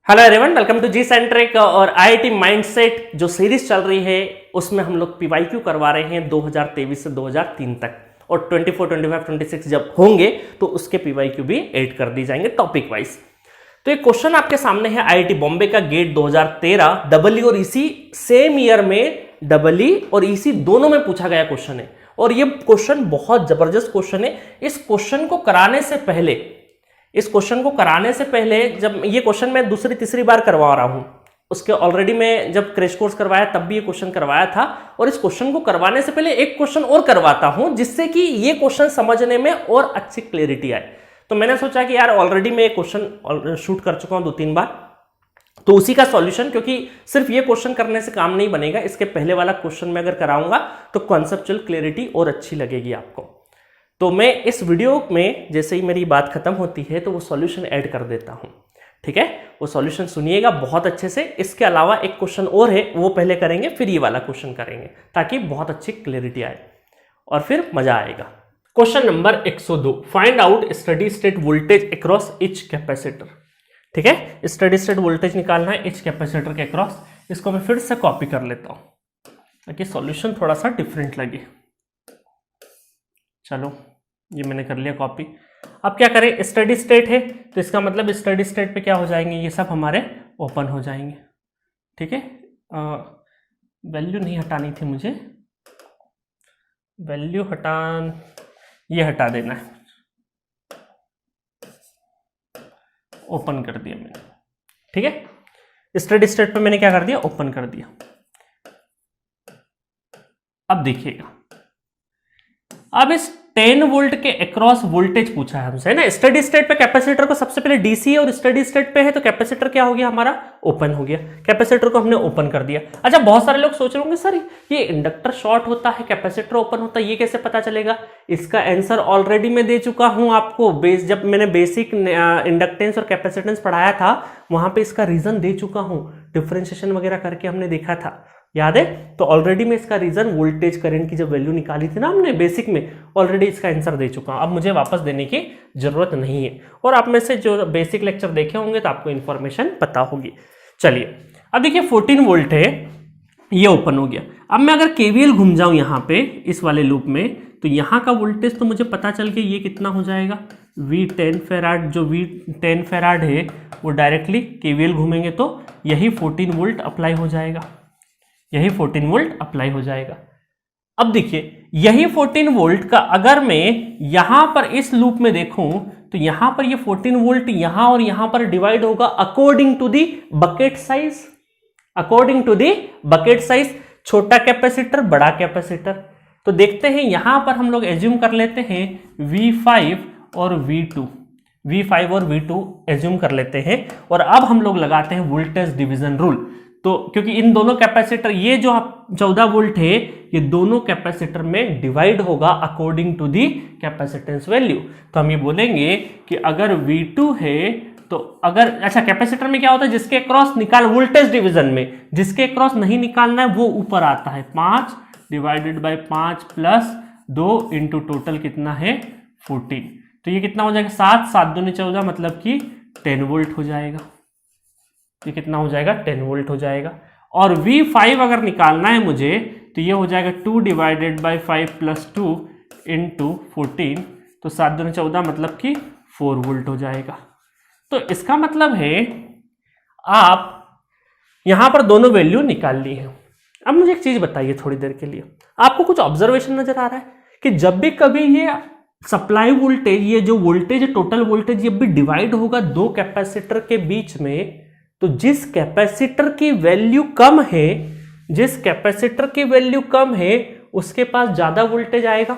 Hello everyone, welcome to JEE centric और IIT mindset जो series चल रही है उसमें हम लोग पीवाईक्यू करवा रहे हैं 2023 से 2003 तक और 24, 25, 26 जब होंगे तो उसके पीवाईक्यू भी ऐड कर दी जाएंगे टॉपिक वाइज। तो एक क्वेश्चन आपके सामने है आईआईटी बॉम्बे का गेट 2013 डबल ई और ईसी सेम ईयर में डबल ई और ईसी दोनों में पूछा गया क्वेश्चन है और ये क्वेश्चन बहुत जबरदस्त क्वेश्चन है। इस क्वेश्चन को कराने से पहले जब ये क्वेश्चन मैं दूसरी तीसरी बार करवा रहा हूं, उसके ऑलरेडी मैं जब क्रैश कोर्स करवाया तब भी ये क्वेश्चन करवाया था और इस क्वेश्चन को करवाने से पहले एक क्वेश्चन और करवाता हूं जिससे कि ये क्वेश्चन समझने में और अच्छी क्लैरिटी आए। तो मैंने सोचा कि यार ऑलरेडी मैं क्वेश्चन शूट कर चुका हूं 2-3 बार, तो उसी का सॉल्यूशन, क्योंकि सिर्फ ये क्वेश्चन करने से काम नहीं बनेगा, इसके पहले वाला क्वेश्चन में अगर कराऊंगा तो कॉन्सेप्चुअल क्लैरिटी और अच्छी लगेगी आपको। तो मैं इस वीडियो में जैसे ही मेरी बात खत्म होती है तो वो सॉल्यूशन ऐड कर देता हूं, ठीक है। वो सॉल्यूशन सुनिएगा बहुत अच्छे से। इसके अलावा एक क्वेश्चन और है, वो पहले करेंगे फिर ये वाला क्वेश्चन करेंगे ताकि बहुत अच्छी क्लैरिटी आए और फिर मजा आएगा। Question number 102, find out steady state voltage across each capacitor. ठीक है, स्टेडी स्टेट वोल्टेज निकालना है ईच कैपेसिटर के अक्रॉस। इसको मैं फिर से कॉपी कर लेता हूं ताकि सॉल्यूशन थोड़ा सा डिफरेंट लगे। चलो ये मैंने कर लिया कॉपी। अब क्या करें, स्टडी स्टेट है तो इसका मतलब स्टडी स्टेट पे क्या हो जाएंगे, ये सब हमारे ओपन हो जाएंगे। ठीक है, वैल्यू नहीं हटानी थी मुझे, वैल्यू ये हटा देना है। ओपन कर दिया मैंने, ठीक है। स्टडी स्टेट पे मैंने क्या कर दिया, ओपन कर दिया। अब देखिएगा, अब इस 10 वोल्ट के अक्रॉस वोल्टेज पूछा है हमसे, है ना। स्टडी स्टेट पे कैपेसिटर को सबसे पहले डीसी है और स्टडी स्टेट पे है तो कैपेसिटर क्या हो गया हमारा, ओपन हो गया। कैपेसिटर को हमने ओपन कर दिया। अच्छा, बहुत सारे लोग सोच रहे होंगे सर ये इंडक्टर शॉर्ट होता है कैपेसिटर ओपन होता है, ये कैसे पता चलेगा। इसका आंसर ऑलरेडी मैं दे चुका हूं आपको। जब मैंने बेसिक इंडक्टेंस और कैपेसिटेंस पढ़ाया था वहां पे इसका रीजन दे चुका हूं, डिफरेंशिएशन वगैरह करके हमने देखा था, याद है। तो ऑलरेडी मैं इसका रीजन वोल्टेज करंट की जब वैल्यू निकाली थी ना हमने बेसिक में, ऑलरेडी इसका आंसर दे चुका हूं। अब मुझे वापस देने की जरूरत नहीं है और आप में से जो बेसिक लेक्चर देखे होंगे तो आपको इंफॉर्मेशन पता होगी। चलिए अब देखिए 14 वोल्ट है, ये ओपन हो गया। अब मैं अगर केवीएल घूम जाऊं यहां पे इस वाले लूप में तो यहां का वोल्टेज तो मुझे पता चल के ये कितना हो जाएगा, V10 फेराड। जो V10 फेराड है वो डायरेक्टली केवीएल घूमेंगे तो यही 14 वोल्ट अप्लाई हो जाएगा, यही 14 वोल्ट अप्लाई हो जाएगा। अब देखिए यही 14 वोल्ट का अगर मैं यहां पर इस लूप में देखूं तो यहां पर ये 14 वोल्ट यहां और यहां पर डिवाइड होगा according to the bucket size, according to the bucket size. छोटा कैपेसिटर, बड़ा कैपेसिटर। तो देखते हैं यहां पर हम लोग एज्यूम कर लेते हैं V5 और V2 एज्यूम कर लेते हैं और अब हम लोग लगाते हैं वोल्टेज डिवीजन रूल। तो क्योंकि इन दोनों कैपेसिटर, ये जो 14 वोल्ट है ये दोनों कैपेसिटर में डिवाइड होगा according to the capacitance value. तो हम ये बोलेंगे कि अगर V2 है तो अगर, अच्छा कैपेसिटर में क्या होता है, जिसके क्रॉस निकाल वोल्टेज डिवीजन में, जिसके क्रॉस नहीं निकालना है वो ऊपर आता है 5 divided by 5 plus 2 into total कितना है 14। तो ये कितना हो जाएगा 7, 7 दूनी 14 मतलब कि 10 वोल्ट हो जाएगा। ये कितना हो जाएगा, 10 वोल्ट हो जाएगा। और V5 अगर निकालना है मुझे तो ये हो जाएगा 2 डिवाइडेड बाई 5 प्लस 2 इंटू 14। तो 7 दूनी 14 मतलब कि 4 वोल्ट हो जाएगा। तो इसका मतलब है आप यहां पर दोनों वैल्यू निकाल ली है। अब मुझे एक चीज बताइए थोड़ी देर के लिए, आपको कुछ ऑब्जर्वेशन नजर आ रहा है कि जब भी कभी ये सप्लाई वोल्टेज, ये जो वोल्टेज है टोटल वोल्टेज, जब भी डिवाइड होगा दो कैपेसिटर के बीच में तो जिस कैपेसिटर की वैल्यू कम है, जिस कैपेसिटर की वैल्यू कम है उसके पास ज्यादा वोल्टेज आएगा।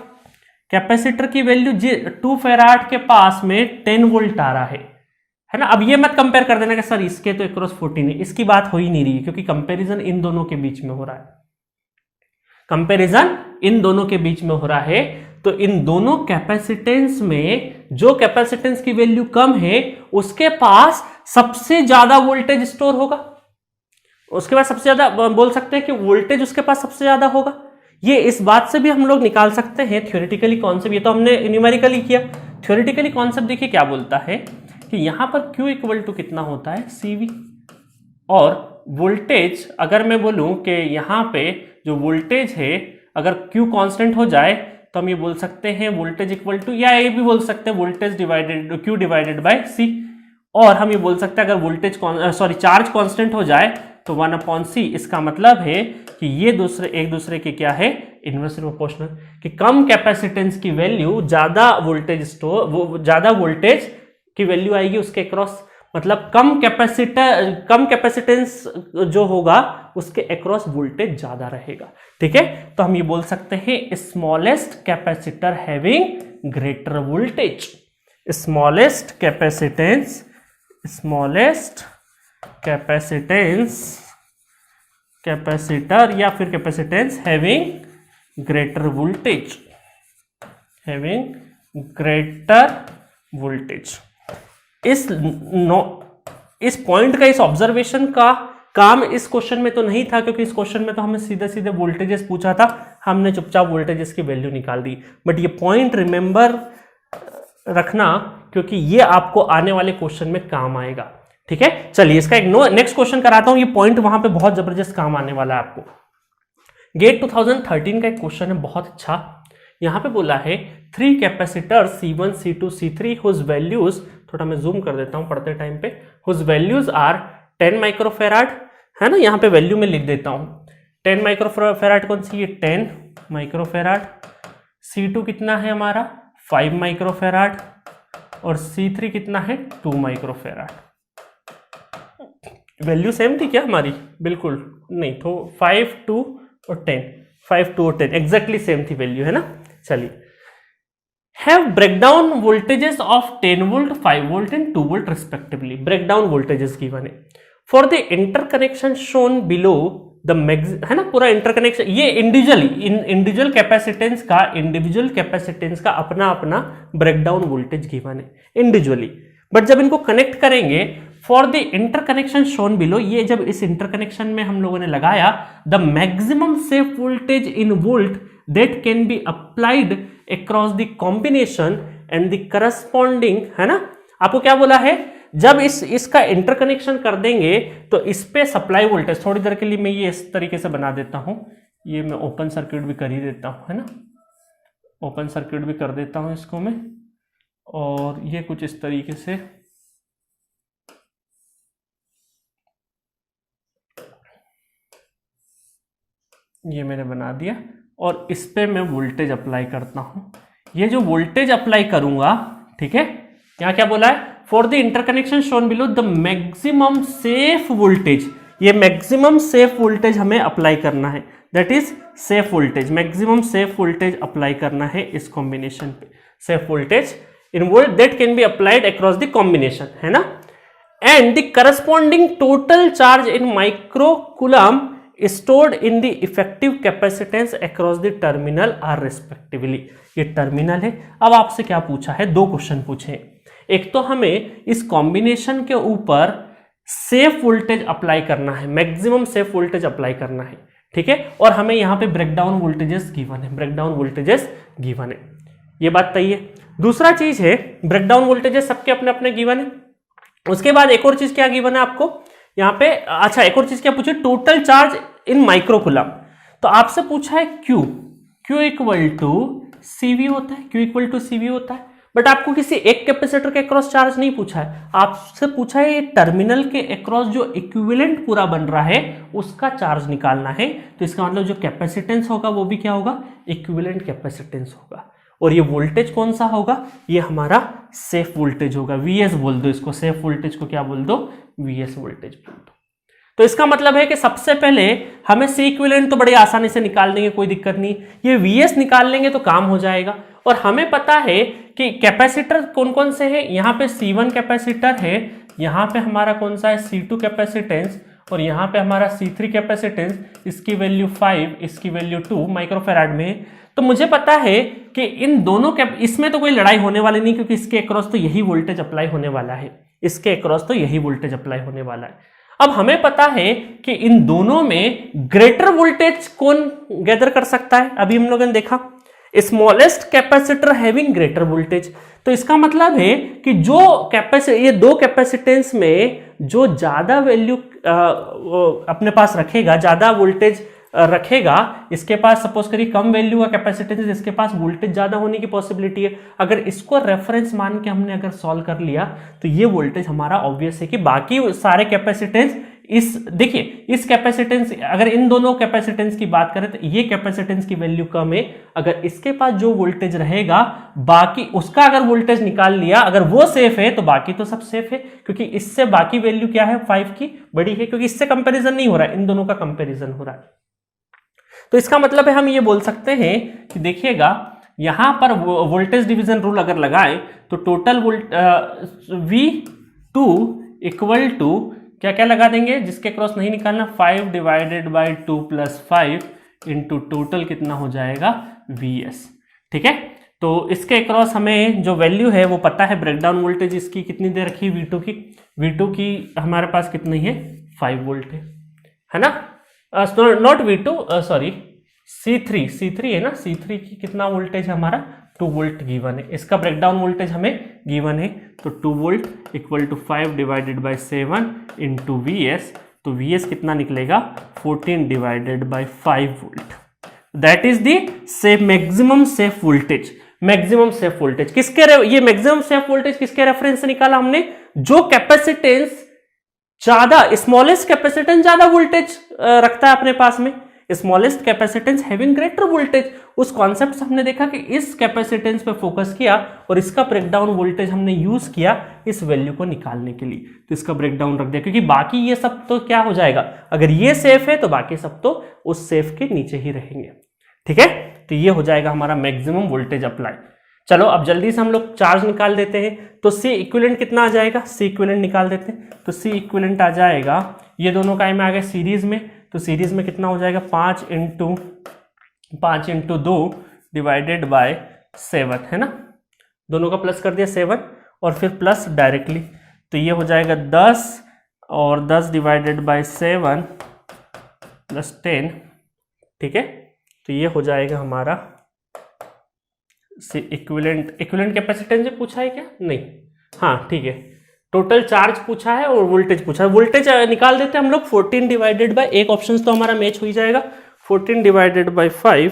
कैपेसिटर की वैल्यू 2 फेराड के पास में 10 वोल्ट आ रहा है ना। अब ये मत कंपेयर कर देना कि सर इसके तो अक्रॉस 14 है, इसकी बात हो ही नहीं रही है क्योंकि कंपैरिजन इन दोनों के बीच में हो रहा है, कंपैरिजन इन दोनों के बीच में हो रहा है। तो इन दोनों कैपेसिटेंस में जो कैपेसिटेंस की वैल्यू कम है उसके पास सबसे ज्यादा वोल्टेज स्टोर होगा, उसके पास सबसे ज्यादा, बोल सकते हैं कि वोल्टेज उसके पास सबसे ज्यादा होगा। ये इस बात से भी हम लोग निकाल सकते हैं थ्योरेटिकली कॉन्सेप्ट, ये तो हमने न्यूमेरिकली किया। थ्योरेटिकली कॉन्सेप्ट देखिए क्या बोलता है कि यहां पर Q इक्वल टू कितना होता है CV, और वोल्टेज अगर मैं बोलूं कि यहाँ पे जो वोल्टेज है अगर Q कांस्टेंट हो जाए तो हम ये बोल सकते हैं वोल्टेज इक्वल टू, या ये भी बोल सकते हैं voltage divided Q divided by C, और हम ये बोल सकते हैं अगर वोल्टेज चार्ज कांस्टेंट हो जाए तो 1/C। इसका मतलब है कि ये एक दूसरे के क्या है, इनवर्सली प्रोपोर्शनल, कि कम कैपेसिटेंस की वैल्यू ज्यादा वोल्टेज की वैल्यू आएगी उसके अक्रॉस, मतलब कम कैपेसिटेंस जो होगा उसके अक्रॉस वोल्टेज ज्यादा रहेगा। ठीक है, तो हम ये बोल सकते हैं smallest capacitor having greater voltage, smallest capacitor या फिर कैपेसिटेंस हैविंग ग्रेटर वोल्टेज। इस पॉइंट का, इस ऑब्जर्वेशन का काम इस क्वेश्चन में तो नहीं था, क्योंकि इस क्वेश्चन में तो हमें सीधे सीधे वोल्टेजेस पूछा था, हमने चुपचाप वोल्टेजेस की वैल्यू निकाल दी। बट ये पॉइंट रिमेंबर रखना, क्योंकि ये आपको आने वाले क्वेश्चन में काम आएगा। ठीक है, चलिए इसका एक नेक्स्ट क्वेश्चन कराता हूं, ये पॉइंट वहां पे बहुत जबरदस्त काम आने वाला है आपको। गेट 2013 का एक क्वेश्चन है बहुत अच्छा, यहां पे बोला है 3 capacitor C1, C2, C3 whose values, थोड़ा मैं जूम कर देता हूं पढ़ते टाइम पे, हुज वैल्यूज आर 10 माइक्रोफेराड, है ना, यहां पे वैल्यू में लिख देता हूं 10 माइक्रोफेराड, कौन सी, ये 10 माइक्रोफेराड, C2 कितना है हमारा 5 माइक्रोफेराड, और C3 कितना है 2 माइक्रोफेराड। वैल्यू सेम थी क्या हमारी, बिल्कुल नहीं, तो 5, 2 और 10, 5, 2 और 10 एग्जैक्टली सेम थी वैल्यू, है ना। चलिए, have breakdown voltages of 10 volt, 5 volt and 2 volt respectively, breakdown voltages given है for the interconnection shown below the है ना, पूरा इंटरकनेक्शन, ये इंडिविजुअल कैपेसिटेंस का अपना अपना ब्रेकडाउन वोल्टेज गिवन है इंडिविजुअली, बट जब इनको कनेक्ट करेंगे for the interconnection shown below, ये जब इस इंटरकनेक्शन में हम लोगों ने लगाया, the maximum safe voltage in volt that can be applied across the combination and the corresponding, है ना, आपको क्या बोला है, जब इसका इंटरकनेक्शन कर देंगे तो इस पे सप्लाई वोल्टेज, थोड़ी देर के लिए मैं ये इस तरीके से बना देता हूं, ये मैं ओपन सर्किट भी कर ही देता हूं, है ना, ओपन सर्किट भी कर देता हूं इसको मैं, और ये कुछ इस तरीके से ये मैंने बना दिया, और इस पे मैं वोल्टेज अप्लाई करता हूं। ये जो वोल्टेज अप्लाई करूंगा, ठीक है, यहां क्या बोला है, for the interconnection shown below the maximum safe voltage, ये मैक्सिमम सेफ वोल्टेज हमें अप्लाई करना है, that is safe voltage, maximum safe voltage apply करना है इस कॉम्बिनेशन पे, safe voltage in volt that can be applied across the combination, है ना, and the corresponding total charge in microcoulomb stored in the effective capacitance across the terminal are respectively, ये terminal है। अब आपसे क्या पूछा है, 2 क्वेश्चन पूछे, एक तो हमें इस कॉम्बिनेशन के ऊपर सेफ वोल्टेज अप्लाई करना है, मैक्सिमम सेफ वोल्टेज अप्लाई करना है, ठीक है, और हमें यहां पे ब्रेकडाउन वोल्टेजेस गिवन है, ब्रेकडाउन वोल्टेजेस गिवन है, ये बात तय है। दूसरा चीज है, ब्रेकडाउन वोल्टेजेस सबके अपने अपने गिवन है, उसके बाद एक और चीज क्या गिवन है आपको यहाँ पे, अच्छा एक और चीज क्या पूछे, टोटल चार्ज इन माइक्रोकूलम, तो आपसे पूछा है Q इक्वल टू CV होता है, Q इक्वल टू CV होता है, बट आपको किसी एक कैपेसिटर के अक्रॉस चार्ज नहीं पूछा है, आपसे पूछा है ये टर्मिनल के अक्रॉस जो इक्विवेलेंट पूरा बन रहा है उसका चार्ज निकालना है, तो इसका मतलब जो कैपेसिटेंस होगा वो भी क्या होगा, इक्विवेलेंट कैपेसिटेंस होगा, और ये वोल्टेज कौन सा होगा, ये हमारा सेफ वोल्टेज होगा, VS बोल दो इसको, सेफ वोल्टेज को क्या बोल दो, VS वोल्टेज बोल दो। तो इसका मतलब है कि सबसे पहले हमें C इक्विवेलेंट तो बड़ी आसानी से निकाल देंगे, कोई दिक्कत नहीं, ये VS निकाल लेंगे तो काम हो जाएगा, और हमें पता है कि कैपेसिटर कौन कौन से हैं, यहाँ पे C1 कैपेसिटर है, यहाँ पे हमारा कौन सा है C2 कैपेसिटेंस, और यहाँ पे हमारा C3 कैपेसिटेंस, इसकी वैल्यू 5, इसकी वैल्यू 2 माइक्रोफेराड में है। तो मुझे पता है कि इन दोनों इसमें तो कोई लड़ाई होने वाली नहीं, क्योंकि इसके अक्रॉस तो यही वोल्टेज अप्लाई होने वाला है, इसके अक्रॉस तो यही वोल्टेज अप्लाई होने वाला है। अब हमें पता है कि इन दोनों में ग्रेटर वोल्टेज कौन गैदर कर सकता है, अभी हम लोगों ने देखा smallest capacitor having greater voltage, तो इसका मतलब है कि जो ये 2 कैपेसिटेंस में जो ज़्यादा वैल्यू अपने पास रखेगा, ज़्यादा वोल्टेज रखेगा, इसके पास सपोज करिए कम वैल्यू का कैपेसिटेंस, इसके पास वोल्टेज ज़्यादा होने की पॉसिबिलिटी है। अगर इसको रेफरेंस मान के हमने अगर सॉल्व कर लिया तो ये वोल्टेज हमारा ऑब्वियस है कि बाकी सारे कैपेसिटेंस इस, देखिए इस कैपेसिटेंस, अगर इन दोनों कैपेसिटेंस की बात करें तो ये कैपेसिटेंस की वैल्यू कम है, अगर इसके पास जो वोल्टेज रहेगा बाकी उसका अगर वोल्टेज निकाल लिया, अगर वो सेफ है तो बाकी तो सब सेफ है, क्योंकि इससे बाकी वैल्यू क्या है 5 की बड़ी है, क्योंकि इससे कंपैरिजन नहीं हो रहा है, इन दोनों का कंपैरिजन हो रहा है। तो इसका मतलब है हम ये बोल सकते हैं कि देखिएगा यहां पर वोल्टेज डिवीजन रूल अगर लगाए तो टोटल V2 इक्वल टू क्या क्या लगा देंगे, जिसके क्रॉस नहीं निकालना, 5 divided by 2 plus 5 into total कितना हो जाएगा Vs। ठीक है, तो इसके क्रॉस हमें जो वैल्यू है वो पता है, ब्रेकडाउन वोल्टेज इसकी कितनी दे रखी है V2 की हमारे पास कितनी है 5 वोल्ट है ना, नॉट V2 सॉरी C3 है ना, C3 की कितना वोल्टेज है हमारा 2 वोल्ट गिवन है, इसका ब्रेकडाउन वोल्टेज हमें गिवन है, तो 2 volt equal to 5 divided by 7 into Vs, तो Vs कितना निकलेगा 14 divided by 5 volt, that is the safe maximum safe voltage. Maximum safe voltage किसके, ये मैक्सिमम सेफ वोल्टेज किसके रेफरेंस से निकाला हमने, जो कैपेसिटेंस ज्यादा, स्मॉलेस्ट कैपेसिटेंस ज्यादा वोल्टेज रखता है अपने पास में, smallest capacitance having greater voltage, उस कॉन्सेप्ट से हमने देखा कि इस कैपेसिटेंस पे फोकस किया और इसका ब्रेकडाउन वोल्टेज हमने यूज किया इस वैल्यू को निकालने के लिए, तो इसका ब्रेकडाउन रख दिया, क्योंकि बाकी ये सब तो क्या हो जाएगा, अगर ये सेफ है तो बाकी सब तो उस सेफ के नीचे ही रहेंगे। ठीक है, तो ये हो जाएगा हमारा मैक्सिमम वोल्टेज अप्लाई। चलो अब जल्दी से हम लोग चार्ज निकाल देते हैं, तो C इक्विवेलेंट कितना आ जाएगा, C इक्विवेलेंट निकाल देते हैं, तो C इक्विवेलेंट आ जाएगा, ये दोनों का में आ गया सीरीज में, तो सीरीज में कितना हो जाएगा 5 इंटू 2 डिवाइडेड बाय 7 है ना, दोनों का प्लस कर दिया 7 और फिर प्लस डायरेक्टली, तो ये हो जाएगा 10 और 10 डिवाइडेड बाय 7 प्लस 10। ठीक है, तो ये हो जाएगा हमारा इक्विवेलेंट कैपेसिटेंस से पूछा है क्या, नहीं, हाँ ठीक है, टोटल चार्ज पूछा है और वोल्टेज पूछा है, वोल्टेज निकाल देते हैं हम लोग 14 डिवाइडेड बाय, एक ऑप्शन तो हमारा मैच हो ही जाएगा, 14 डिवाइडेड बाय 5,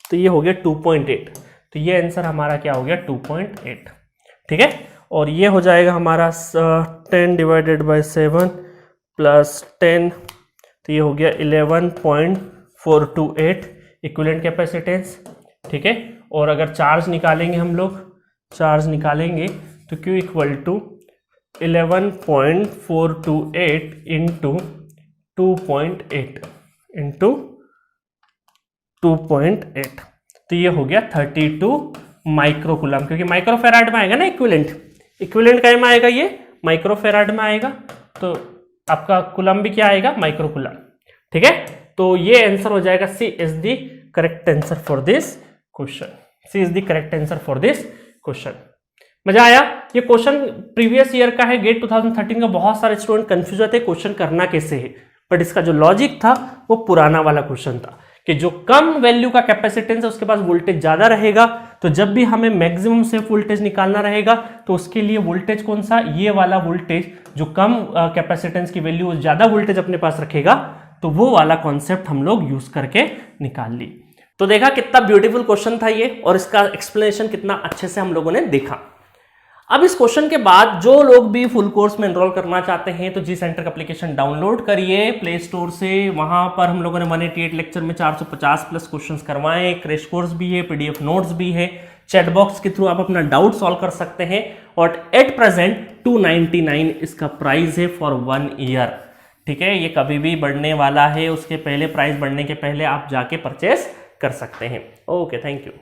तो ये हो गया 2.8, तो ये आंसर हमारा क्या हो गया 2.8। ठीक है, और ये हो जाएगा हमारा 10 डिवाइडेड बाय 7 प्लस 10, तो ये हो गया 11.428 इक्विवेलेंट कैपेसिटेंस। ठीक है, और अगर चार्ज निकालेंगे हम लोग, चार्ज निकालेंगे तो Q equal to 11.428 into 2.8 into 2.8, तो ये हो गया 32 माइक्रोकूलम, क्योंकि माइक्रोफेराड में आएगा ना इक्विवेलेंट का में आएगा, ये माइक्रोफेराड में आएगा, तो आपका कूलम भी क्या आएगा माइक्रोकूलम। ठीक है, तो ये आंसर हो जाएगा, C is the correct answer for this question, C is the correct answer for this question. मजा आया, ये क्वेश्चन प्रीवियस ईयर का है, गेट 2013 का, बहुत सारे स्टूडेंट कंफ्यूज होते क्वेश्चन करना कैसे है, बट इसका जो लॉजिक था वो पुराना वाला क्वेश्चन था कि जो कम वैल्यू का कैपेसिटेंस है उसके पास वोल्टेज ज्यादा रहेगा, तो जब भी हमें मैक्सिमम सेफ वोल्टेज निकालना रहेगा तो उसके लिए वोल्टेज कौन सा, ये वाला वोल्टेज, जो कम कैपेसिटेंस की वैल्यू ज्यादा वोल्टेज अपने पास रखेगा, तो वो वाला कॉन्सेप्ट हम लोग यूज करके निकाल ली। तो देखा कितना ब्यूटीफुल क्वेश्चन था ये, और इसका एक्सप्लेनेशन कितना अच्छे से हम लोगों ने देखा। अब इस क्वेश्चन के बाद जो लोग भी फुल कोर्स में एनरोल करना चाहते हैं तो जी सेंटर का एप्लीकेशन डाउनलोड करिए प्ले स्टोर से, वहां पर हम लोगों ने 188 लेक्चर में 450 प्लस क्वेश्चंस करवाए, क्रैश कोर्स भी है, पीडीएफ नोट्स भी है, चैट बॉक्स के थ्रू आप अपना डाउट सॉल्व कर सकते हैं, और एट प्रेजेंट 299 इसका प्राइस है फॉर 1 ईयर। ठीक है, ये कभी भी बढ़ने वाला है, उसके पहले प्राइस बढ़ने के पहले आप जाके परचेस कर सकते हैं। Okay, thank you.